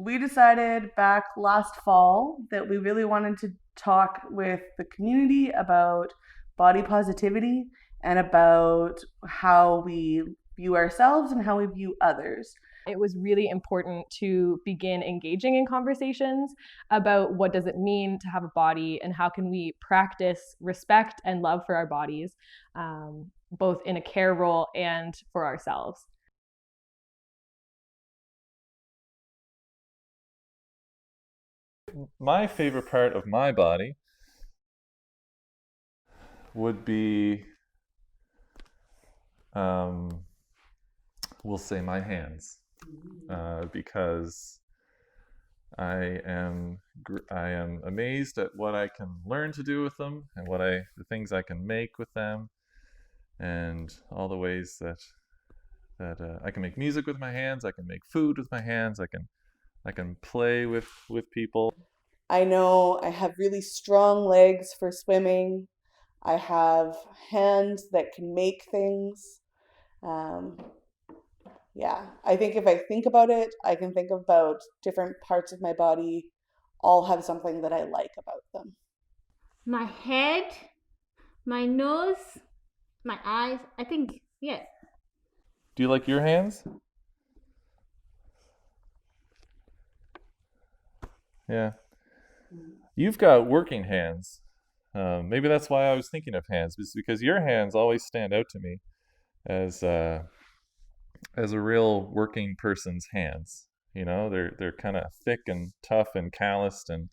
we decided back last fall that we really wanted to talk with the community about body positivity and about how we view ourselves and how we view others. It was really important to begin engaging in conversations about what does it mean to have a body and how can we practice respect and love for our bodies, both in a care role and for ourselves. My favorite part of my body would be, we'll say my hands, because I am amazed at what I can learn to do with them and the things I can make with them, and all the ways that I can make music with my hands, I can make food with my hands, I can play with people. I know I have really strong legs for swimming. I have hands that can make things. Yeah, I think if I think about it, I can think about different parts of my body all have something that I like about them. My head, my nose, my eyes, I think, yeah. Do you like your hands? Yeah. You've got working hands. Maybe that's why I was thinking of hands, because your hands always stand out to me as a real working person's hands. You know, they're kind of thick and tough and calloused, and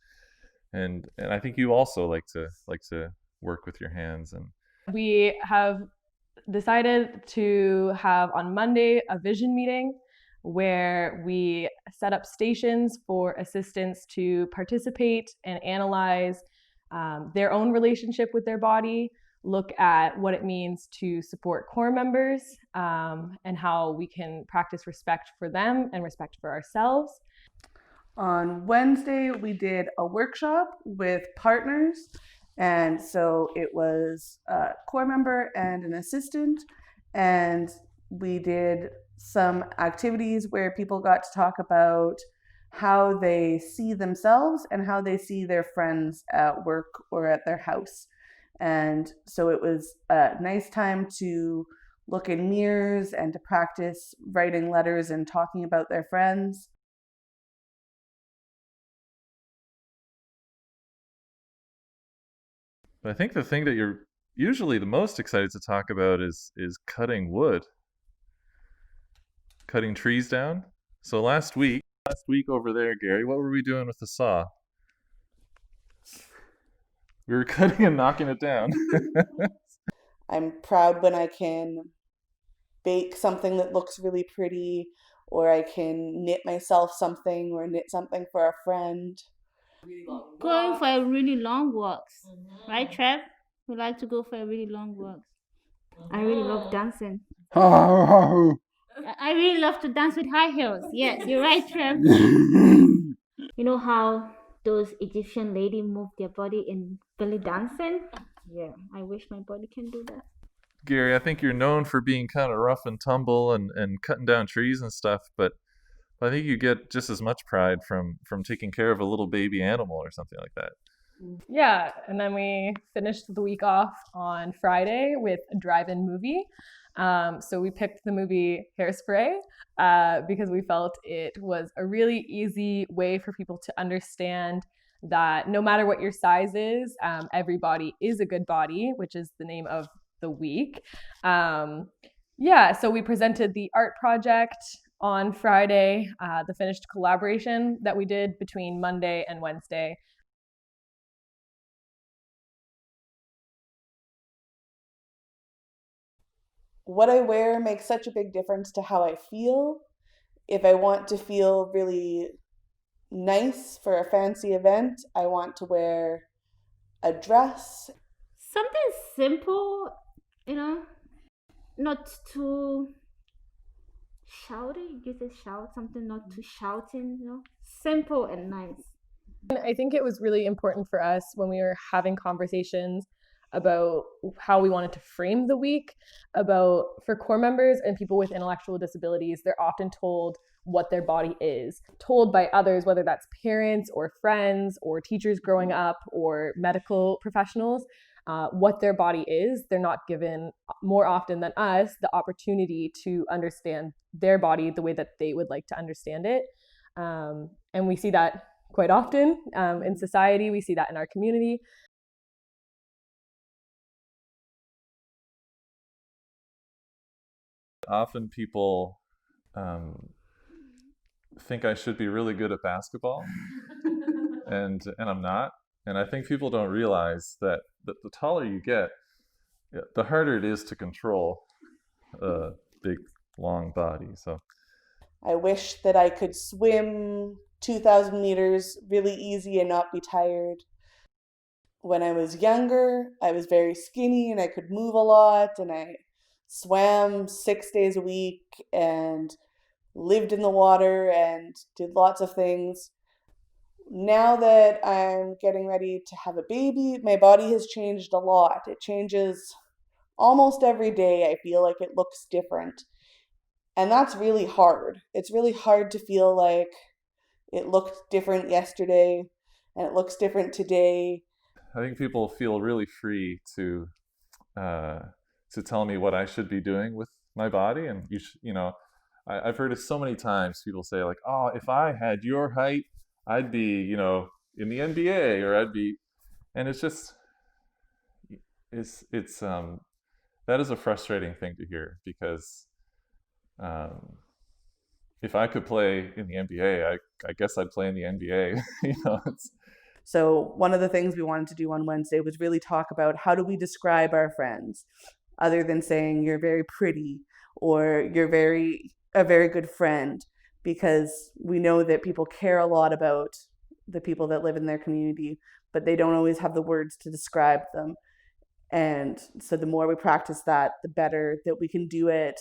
I think you also like to work with your hands. And we have decided to have on Monday a vision meeting where we set up stations for assistants to participate and analyze their own relationship with their body, look at what it means to support core members, and how we can practice respect for them and respect for ourselves. On Wednesday, we did a workshop with partners. And so it was a core member and an assistant. And we did some activities where people got to talk about how they see themselves and how they see their friends at work or at their house. And so it was a nice time to look in mirrors and to practice writing letters and talking about their friends. But I think the thing that you're usually the most excited to talk about is cutting wood, cutting trees down. So last week over there, Gary, what were we doing with the saw? We were cutting and knocking it down. I'm proud when I can bake something that looks really pretty, or I can knit myself something or knit something for a friend. Going for a really long walks, right, Trev? We like to go for a really long walks. I really love dancing. I really love to dance with high heels. Yes, you're right, Trev. You know how those Egyptian ladies move their body in belly dancing? Yeah, I wish my body can do that. Gary, I think you're known for being kind of rough and tumble and cutting down trees and stuff, but I think you get just as much pride from taking care of a little baby animal or something like that. Yeah, and then we finished the week off on Friday with a drive-in movie. So we picked the movie Hairspray because we felt it was a really easy way for people to understand that no matter what your size is, every body is a good body, which is the name of the week. So we presented the art project on Friday, the finished collaboration that we did between Monday and Wednesday. What I wear makes such a big difference to how I feel. If I want to feel really nice for a fancy event, I want to wear a dress. Something simple, not too shouty. You say shout, something not too shouting, simple and nice. I think it was really important for us when we were having conversations about how we wanted to frame the week, for core members and people with intellectual disabilities. They're often told what their body is, told by others, whether that's parents or friends or teachers growing up or medical professionals, what their body is. They're not given, more often than us, the opportunity to understand their body the way that they would like to understand it. And we see that quite often in society. We see that in our community. Often people think I should be really good at basketball, and I'm not. And I think people don't realize that the taller you get, the harder it is to control a big, long body. So I wish that I could swim 2,000 meters really easy and not be tired. When I was younger, I was very skinny and I could move a lot, and I swam 6 days a week and lived in the water and did lots of things. Now that I'm getting ready to have a baby, my body has changed a lot. It changes almost every day. I feel like it looks different. And that's really hard. It's really hard to feel like it looked different yesterday and it looks different today. I think people feel really free to tell me what I should be doing with my body, and I've heard it so many times. People say like, "Oh, if I had your height, I'd be, in the NBA, or I'd be," and it's just, it's that is a frustrating thing to hear, because if I could play in the NBA, I guess I'd play in the NBA. So one of the things we wanted to do on Wednesday was really talk about how do we describe our friends, other than saying you're very pretty or you're a very good friend, because we know that people care a lot about the people that live in their community, but they don't always have the words to describe them. And so the more we practice that, the better that we can do it,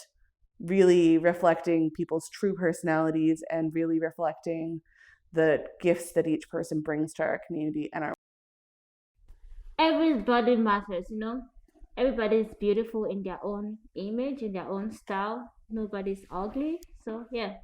really reflecting people's true personalities and really reflecting the gifts that each person brings to our community and our. Everybody matters, Everybody is beautiful in their own image, in their own style. Nobody's ugly. So yeah,